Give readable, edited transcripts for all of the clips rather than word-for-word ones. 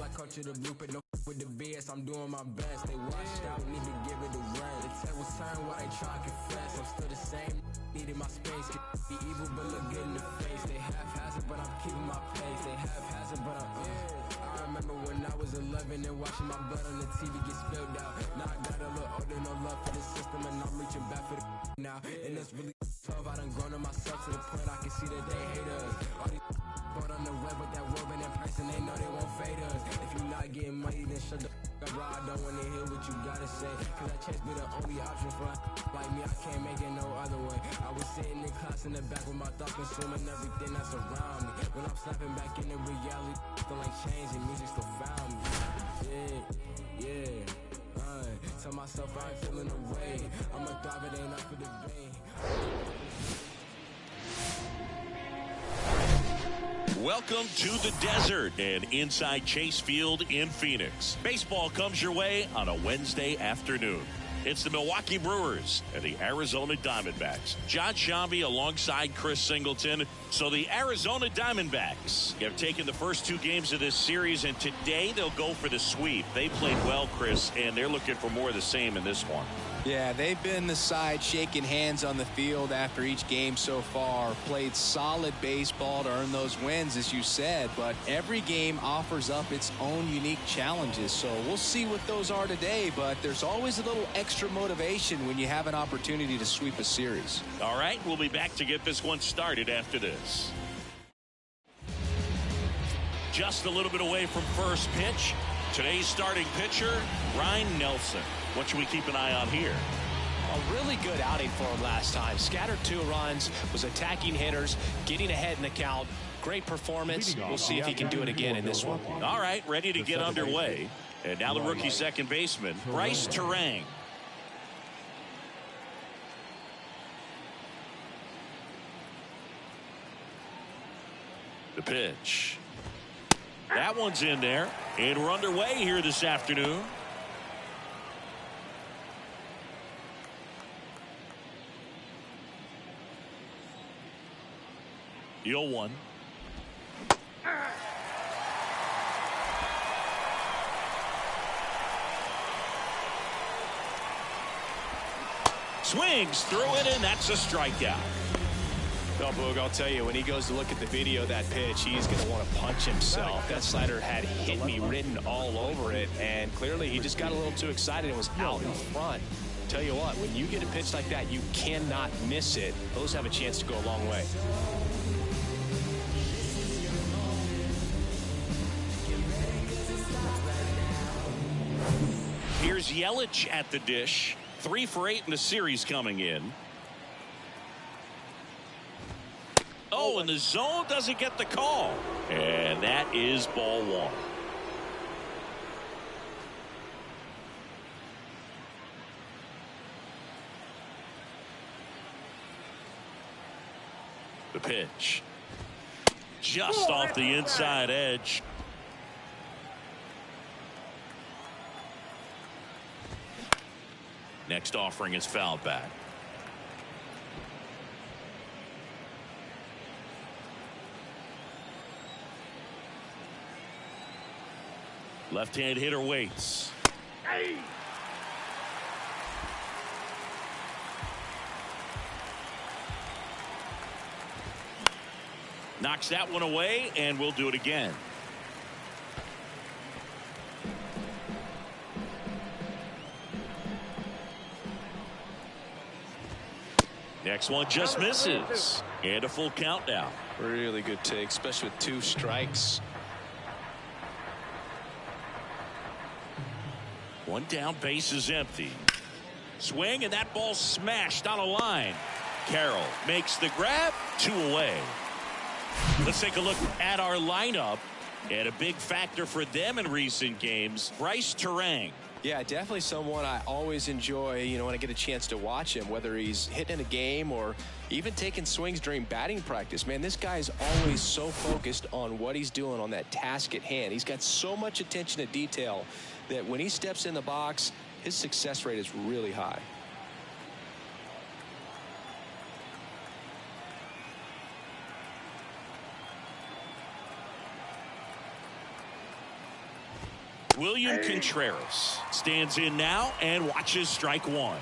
Like culture the blueprint, no with the BS, I'm doing my best. They watch, they don't need to give it a rest. The tables turn while they try to confess. I'm still the same, needed my space. Be evil, but look good in the face. They haphazard, but I'm keeping my pace. They haphazard, but I remember when I was 11 and watching my blood on the TV get spilled out. Now I got a little older, no love for the system, and I'm reaching back for the now. And it's really tough, I done grown on myself to the point I can see that they hate us. All these bought on the web with that woman in person, they know they won't fade us. If you not getting money, then shut the up, bro. I don't wanna hear what you gotta say, cause that chase be the only option for like me. I can't make it no other way. I was sitting in class in the back with my thoughts consuming everything that's around me. When I'm snapping back into reality, still ain't changing, music still found me. Tell myself I ain't feeling the way. I'ma thrive, it ain't up for debate. Welcome to the desert and inside Chase Field in Phoenix. Baseball comes your way on a Wednesday afternoon. It's the Milwaukee Brewers and the Arizona Diamondbacks. John Shambi alongside Chris Singleton. So the Arizona Diamondbacks have taken the first two games of this series, and today they'll go for the sweep. They played well, Chris, and they're looking for more of the same in this one. Yeah, they've been the side shaking hands on the field after each game so far. Played solid baseball to earn those wins, as you said, but every game offers up its own unique challenges. So we'll see what those are today, but there's always a little extra motivation when you have an opportunity to sweep a series. All right, we'll be back to get this one started after this. Just a little bit away from first pitch. Today's starting pitcher, Ryan Nelson. What should we keep an eye on here? A really good outing for him last time. Scattered 2 runs, was attacking hitters, getting ahead in the count. Great performance. We'll see if he can do it again in this one. All right, ready to get underway. And now the rookie second baseman, Bryce Terang. The pitch. That one's in there. And we're underway here this afternoon. The 0-1. Swings through it, and that's a strikeout. Well, Boog, I'll tell you, when he goes to look at the video of that pitch, he's going to want to punch himself. That slider had hit me written all over it, and clearly he just got a little too excited and was out in front. Tell you what, when you get a pitch like that, you cannot miss it. Those have a chance to go a long way. Here's Yelich at the dish. 3 for 8 in the series coming in. Oh, and the zone doesn't get the call. And that is ball 1. The pitch. Just off the inside edge. Next offering is fouled back. Left-hand hitter waits. Hey. Knocks that one away, and we'll do it again. Next one just misses. And a full count now. Really good take, especially with 2 strikes. One down, base is empty. Swing, and that ball smashed on a line. Carroll makes the grab, 2 away. Let's take a look at our lineup. And a big factor for them in recent games, Bryce Terang. Yeah, definitely someone I always enjoy, when I get a chance to watch him, whether he's hitting in a game or even taking swings during batting practice. Man, this guy is always so focused on what he's doing on that task at hand. He's got so much attention to detail that when he steps in the box, his success rate is really high. William Contreras stands in now and watches strike one.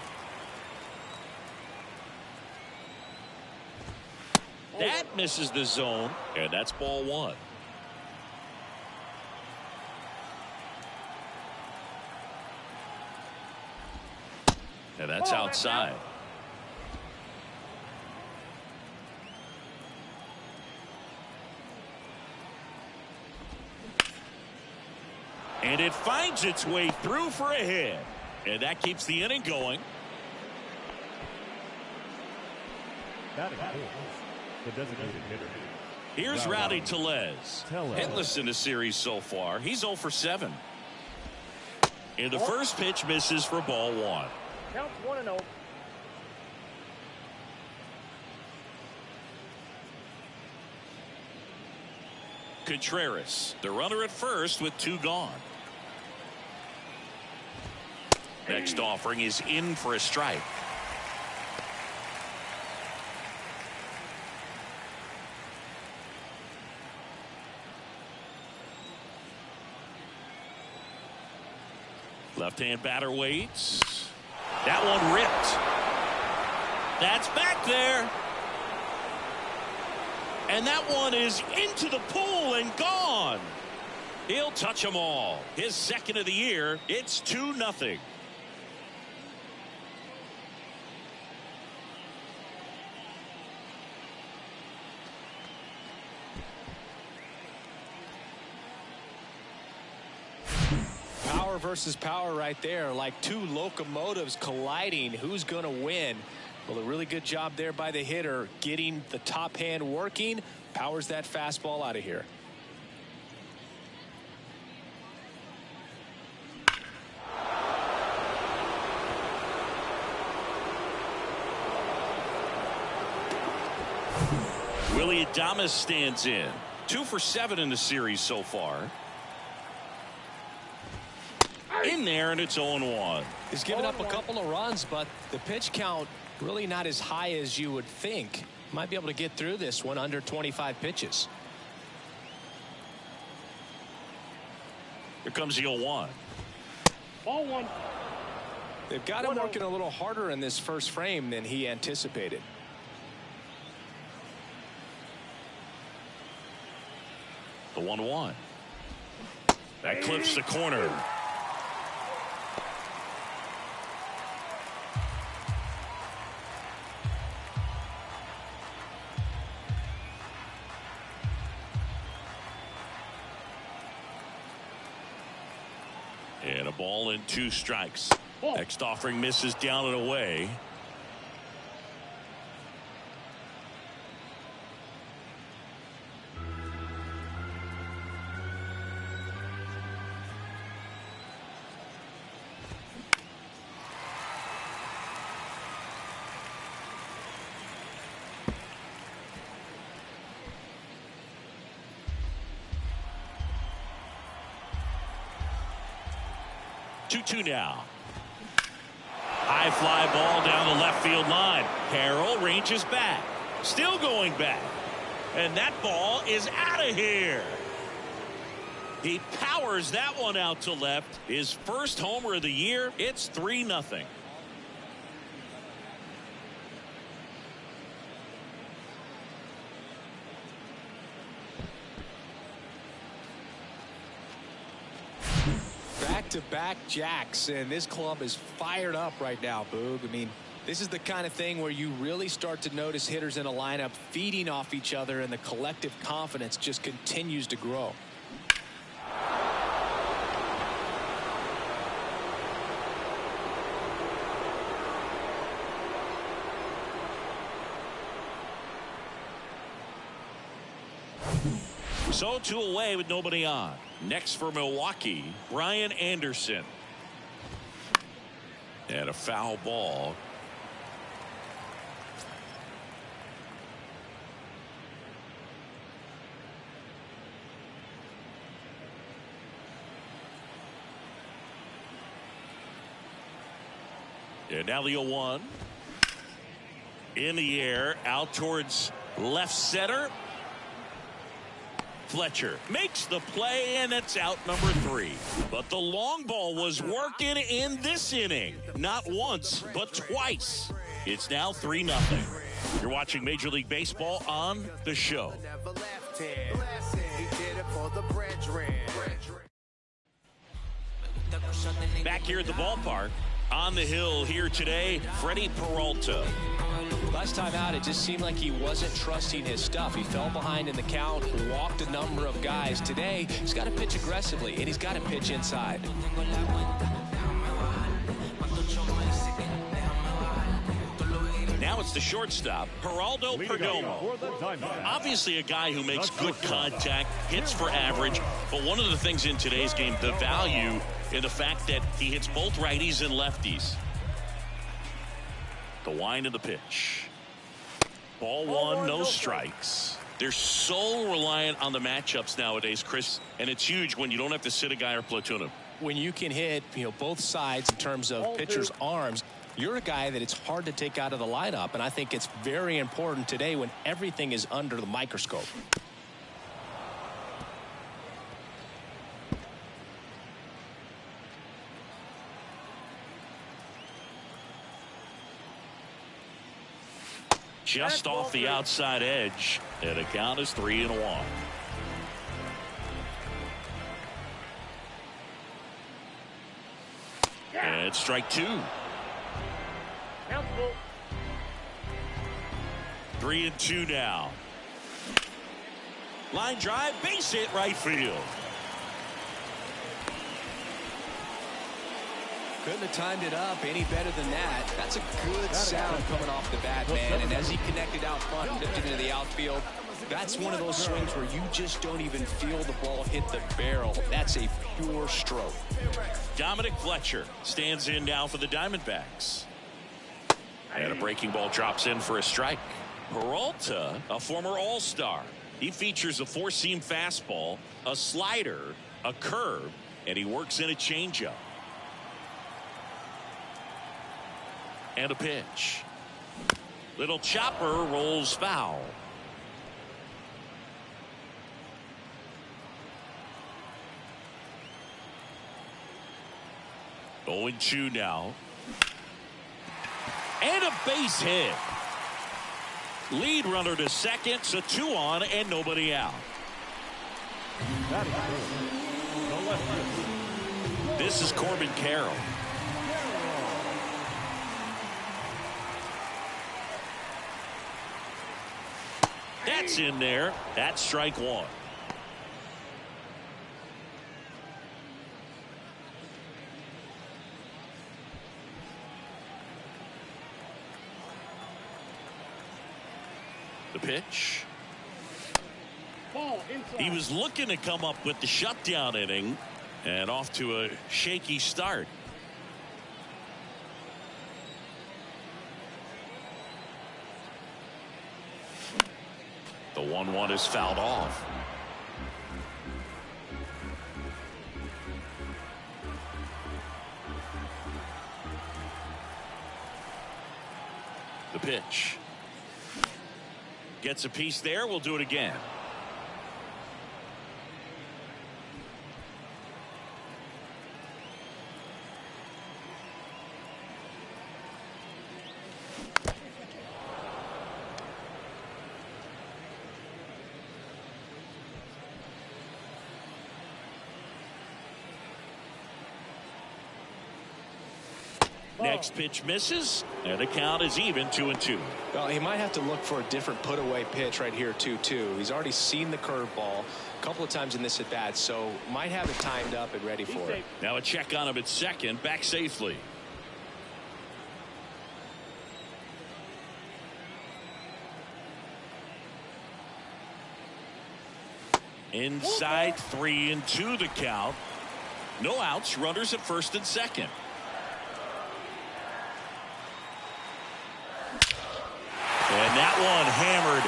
That misses the zone, and that's ball one. And that's outside. And it finds its way through for a hit. And that keeps the inning going. The designated hitter. Here's Rowdy Tellez. Hitless in the series so far. He's 0 for 7. And the first pitch misses for ball one. Counts 1-0. Contreras, the runner at first with 2 gone. Next offering is in for a strike. Left-hand batter waits. That one ripped. That's back there. And that one is into the pool and gone. He'll touch them all. His second of the year. It's 2-0. Power versus power right there, like two locomotives colliding. Who's going to win? Well, a really good job there by the hitter, getting the top hand working. Powers that fastball out of here. Willie Adames stands in. 2 for 7 in the series so far. In there, and it's 0-1. He's given up a couple of runs, but the pitch count really not as high as you would think. Might be able to get through this one under 25 pitches. Here comes the 0-1. Ball one. They've got him working a little harder in this first frame than he anticipated. The 1-1. That clips the corner. And a ball and 2 strikes. Next offering misses down and away. Two now. High fly ball down the left field line. Harrell ranges back. Still going back. And that ball is out of here. He powers that one out to left. His first homer of the year. It's 3-0. Back-to-back jacks, and this club is fired up right now, Boog. I mean, this is the kind of thing where you really start to notice hitters in a lineup feeding off each other, and the collective confidence just continues to grow. So 2 away with nobody on. Next for Milwaukee, Brian Anderson. And a foul ball. And now the 0-1. In the air, out towards left center. Fletcher makes the play, and it's out number 3. But the long ball was working in this inning. Not once, but twice. It's now 3-0. You're watching Major League Baseball on The Show. Back here at the ballpark, on the hill here today, Freddie Peralta. Last time out, it just seemed like he wasn't trusting his stuff. He fell behind in the count, walked a number of guys. Today, he's got to pitch aggressively, and he's got to pitch inside. Now it's the shortstop, Geraldo Perdomo. Obviously a guy who makes good contact, hits for average, but one of the things in today's game, the value in the fact that he hits both righties and lefties. The wind of the pitch. Ball one, no strikes. They're so reliant on the matchups nowadays, Chris, and it's huge when you don't have to sit a guy or platoon him. When you can hit, both sides in terms of pitchers' arms, you're a guy that it's hard to take out of the lineup, and I think it's very important today when everything is under the microscope. Just off the outside edge, and the count is 3-1. And strike 2. 3-2 now. Line drive, base hit, right field. Couldn't have timed it up any better than that. That's a good sound coming off the bat, man. And as he connected out front and lifted into the outfield, that's one of those swings where you just don't even feel the ball hit the barrel. That's a pure stroke. Dominic Fletcher stands in now for the Diamondbacks. And a breaking ball drops in for a strike. Peralta, a former All-Star. He features a 4-seam fastball, a slider, a curve, and he works in a changeup. And a pitch. Little chopper rolls foul. Oh, 0-2 now. And a base hit. Lead runner to second, so 2 on and nobody out. This is Corbin Carroll. That's in there. That's strike 1. The pitch. He was looking to come up with the shutdown inning and off to a shaky start. The 1-1 is fouled off. The pitch. Gets a piece there. We'll do it again. Next pitch misses, and the count is even 2-2. Well, he might have to look for a different put-away pitch right here, 2-2. He's already seen the curveball a couple of times in this at-bat, so might have it timed up and ready for it. Now a check on him at second, back safely. Inside, 3-2 the count. No outs, runners at first and second. And that one hammered.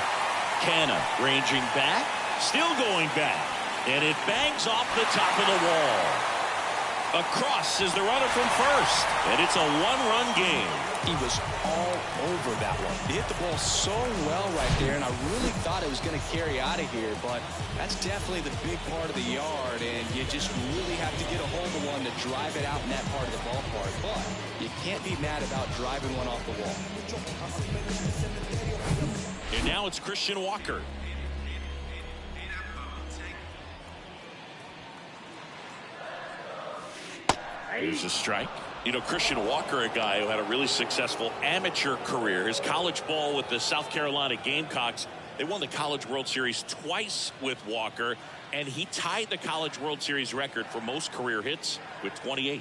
Canna ranging back, still going back, and it bangs off the top of the wall. Across is the runner from first, and it's a one-run game. He was all over that one. He hit the ball so well right there, and I really thought it was going to carry out of here, but that's definitely the big part of the yard, and you just really have to get a hold of one to drive it out in that part of the ballpark. But you can't be mad about driving one off the wall. And now it's Christian Walker. Here's a strike. You know, Christian Walker, a guy who had a really successful amateur career. His college ball with the South Carolina Gamecocks. They won the College World Series twice with Walker, and he tied the College World Series record for most career hits with 28.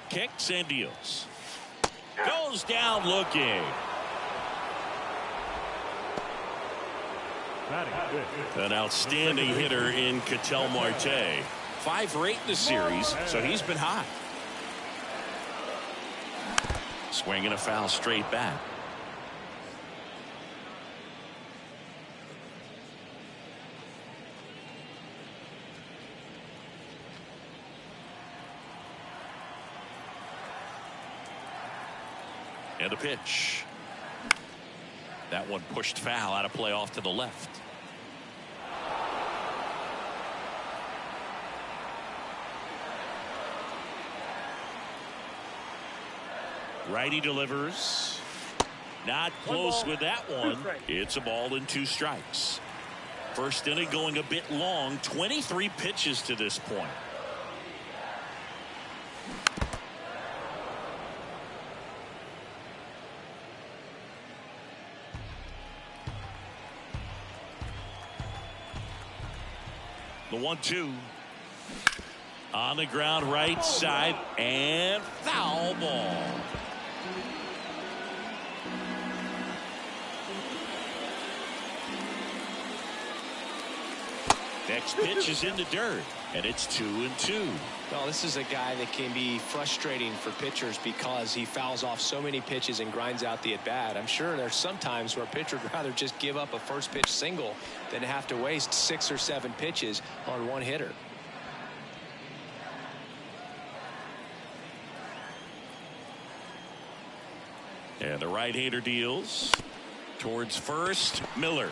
Kicks and deals. Goes down looking. An outstanding hitter in Ketel Marte. 5 for 8 in the series, so he's been hot. Swinging a foul straight back. And a pitch. That one pushed foul, out of play off to the left. Righty delivers. Not close with that one. It's a ball and 2 strikes. First inning going a bit long. 23 pitches to this point. The 1-2 on the ground, right side, and foul ball. Next pitch is in the dirt, and it's 2-2. Well, this is a guy that can be frustrating for pitchers because he fouls off so many pitches and grinds out the at-bat. I'm sure there's some times where a pitcher would rather just give up a first pitch single than have to waste 6 or 7 pitches on one hitter. And the right-hander deals towards first. Miller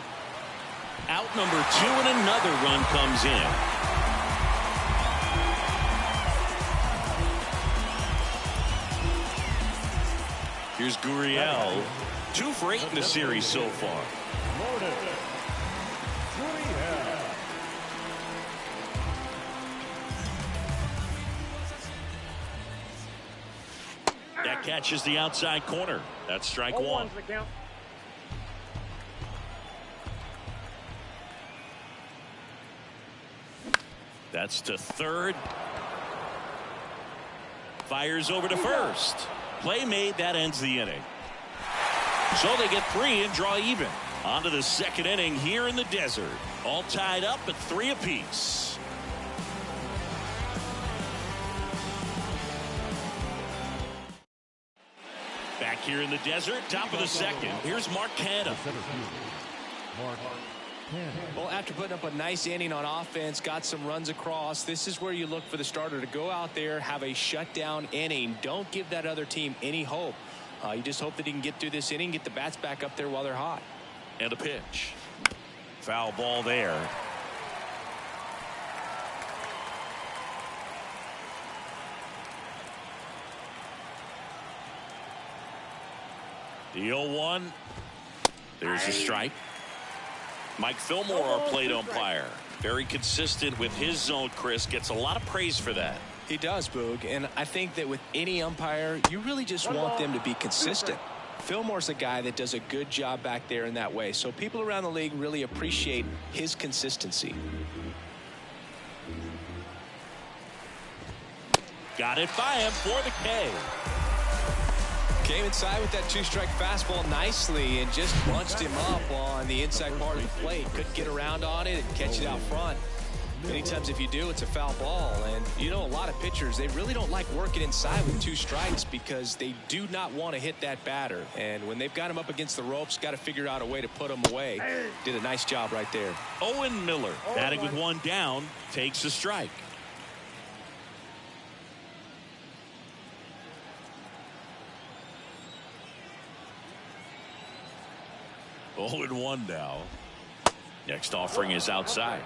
out number 2, and another run comes in. Here's Gurriel. 2 for 8 in the series so far. That catches the outside corner. That's strike 1. That's to third. Fires over to first. Play made. That ends the inning. So they get 3 and draw even. On to the second inning here in the desert. All tied up at 3 apiece. Back here in the desert, top of the second. Here's Mark Canha. Well, after putting up a nice inning on offense, got some runs across, this is where you look for the starter to go out there, have a shutdown inning. Don't give that other team any hope. You just hope that he can get through this inning, get the bats back up there while they're hot. And a pitch. Foul ball there. The 0-1. There's a strike. Mike Fillmore, our plate umpire. Very consistent with his zone, Chris. Gets a lot of praise for that. He does, Boog. And I think that with any umpire, you really just want them to be consistent. Fillmore's a guy that does a good job back there in that way. So people around the league really appreciate his consistency. Got it by him for the K. Came inside with that two-strike fastball nicely and just bunched him up on the inside part of the plate. Couldn't get around on it and catch it out front. Many times if you do, it's a foul ball. And you know, a lot of pitchers, they really don't like working inside with two strikes because they do not want to hit that batter. And when they've got him up against the ropes, got to figure out a way to put him away. Did a nice job right there. Owen Miller, batting with one down, takes a strike. Oh, and 1 now. Next offering is outside.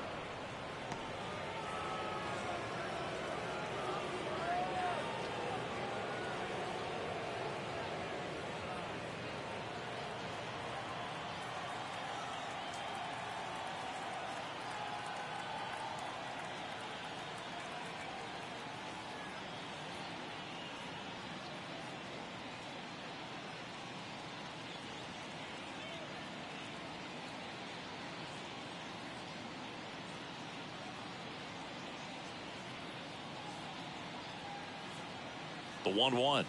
The 1-1.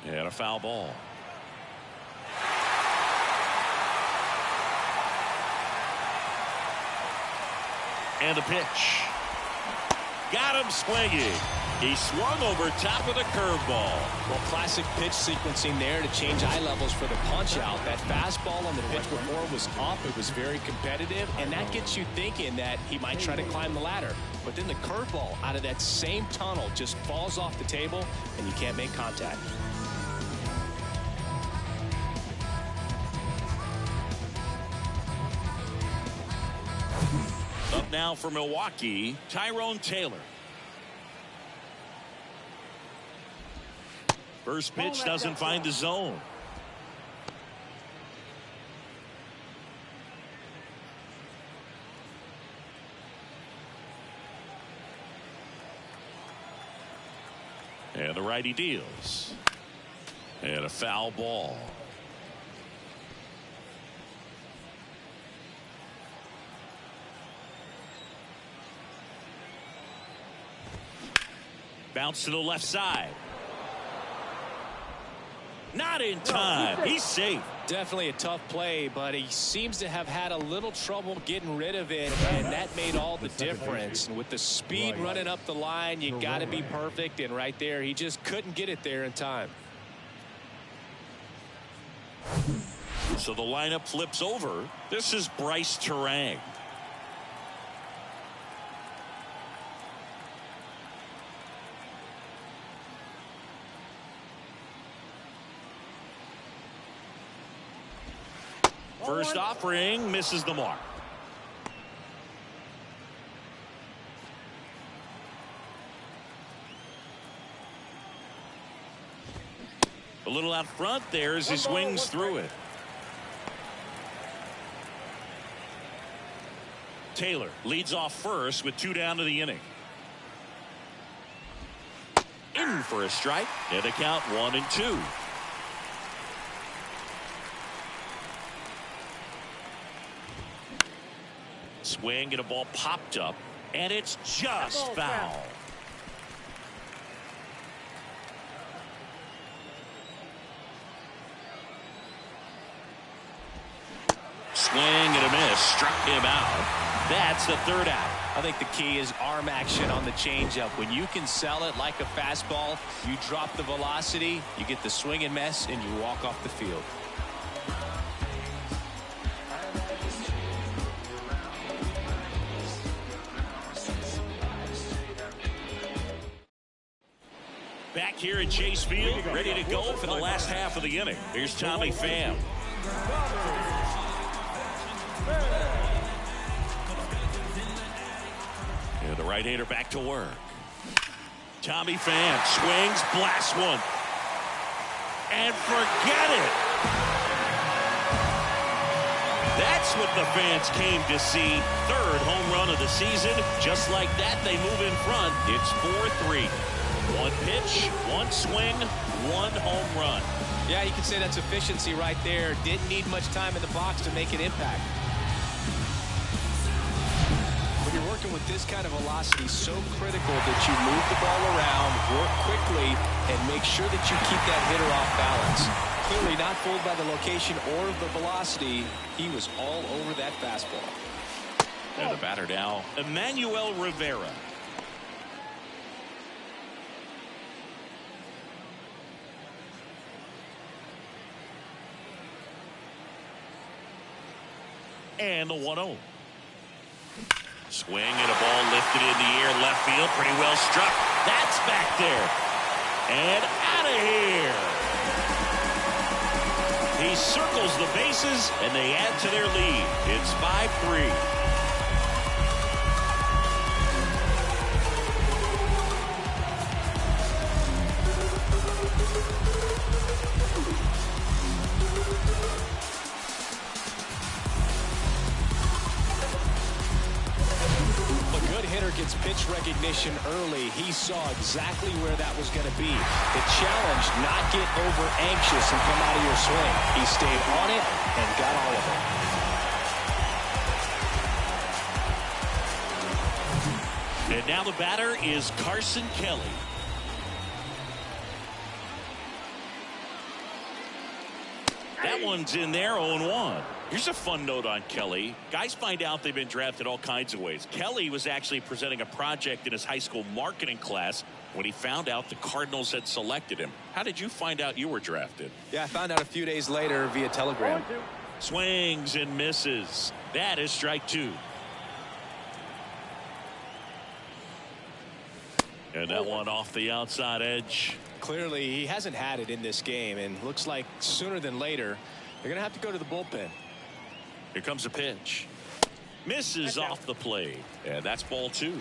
And a foul ball. And a pitch. Got him swinging. He swung over top of the curveball. Well, classic pitch sequencing there to change eye levels for the punch out. That fastball on the pitch before was up. It was very competitive, and that gets you thinking that he might try to climb the ladder. But then the curveball out of that same tunnel just falls off the table, and you can't make contact. Up now for Milwaukee, Tyrone Taylor. First pitch doesn't find the zone. And the righty deals. And a foul ball. Bounce to the left side. Not in time. He's safe. Definitely a tough play, but he seems to have had a little trouble getting rid of it, and that made all the difference. And with the speed running up the line, you got to be perfect, and right there, he just couldn't get it there in time. So the lineup flips over. This is Bryce Terang. First offering misses the mark. A little out front there as he swings through it. Taylor leads off first with 2 down to the inning. In for a strike, and a count 1-2. Swing and a ball popped up, and it's just foul. Swing and a miss, struck him out. That's the 3rd out. I think the key is arm action on the changeup. When you can sell it like a fastball, you drop the velocity, you get the swing and miss, and you walk off the field. Back here at Chase Field, ready to go for the last half of the inning. Here's Tommy Pham. And the right-hander back to work. Tommy Pham swings, blasts one. And forget it. That's what the fans came to see. Third home run of the season. Just like that, they move in front. It's 4-3. One pitch, one swing, one home run. Yeah, you can say that's efficiency right there. Didn't need much time in the box to make an impact. When you're working with this kind of velocity, so critical that you move the ball around, work quickly, and make sure that you keep that hitter off balance. Clearly not fooled by the location or the velocity. He was all over that fastball. And the batter now, Emmanuel Rivera. And the 1-0. Swing and a ball lifted in the air, left field, pretty well struck. That's back there. And out of here. He circles the bases, and they add to their lead. It's 5-3. Gets pitch recognition early. He saw exactly where that was going to be. The challenge, not get over anxious and come out of your swing. He stayed on it and got all of it. And now the batter is Carson Kelly. That one's in there, 0-1. Here's a fun note on Kelly. Guys find out they've been drafted all kinds of ways. Kelly was actually presenting a project in his high school marketing class when he found out the Cardinals had selected him. How did you find out you were drafted? Yeah, I found out a few days later via telegram. Swings and misses. That is strike two. And that one off the outside edge. Clearly, he hasn't had it in this game, and looks like sooner than later, they're going to have to go to the bullpen. Here comes a pitch. Misses off the plate. And that's ball two.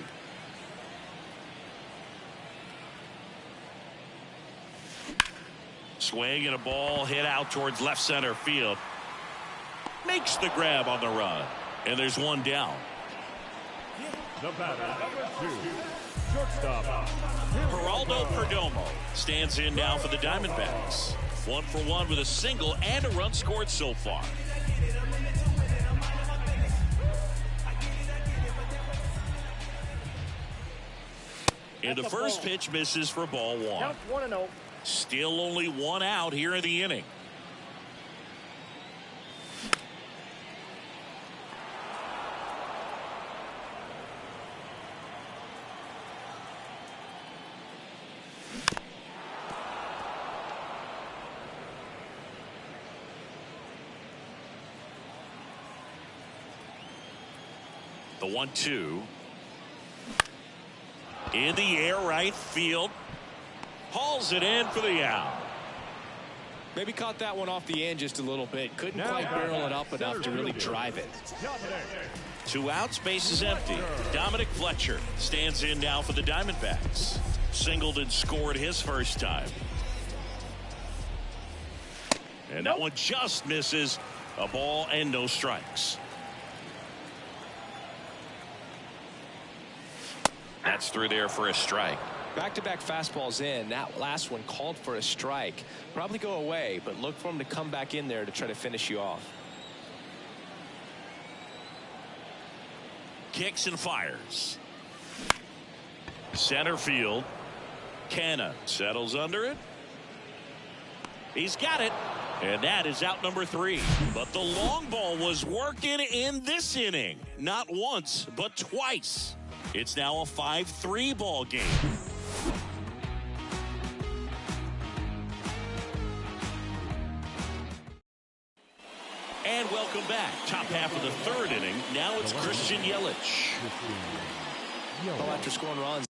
Swing and a ball hit out towards left center field. Makes the grab on the run. And there's one down. The batter, number 2, shortstop, Geraldo Perdomo stands in now for the Diamondbacks. 1 for 1 with a single and a run scored so far. And the first pitch misses for ball one. Count 1-0. Still only one out here in the inning. The 1-2. In the air, right field. Hauls it in for the out. Maybe caught that one off the end just a little bit. Couldn't quite barrel it up enough to really drive it. 2 outs, base is empty. Dominic Fletcher stands in now for the Diamondbacks. Singled and scored his first time. And that one just misses. A ball and no strikes. That's through there for a strike. Back-to-back fastballs in. That last one called for a strike. Probably go away, but look for him to come back in there to try to finish you off. Kicks and fires. Center field. Canna settles under it. He's got it. And that is out number 3. But the long ball was working in this inning. Not once, but twice. It's now a 5-3 ball game. And welcome back. Top half of the third inning. Now it's Christian Yelich. Well, after scoring runs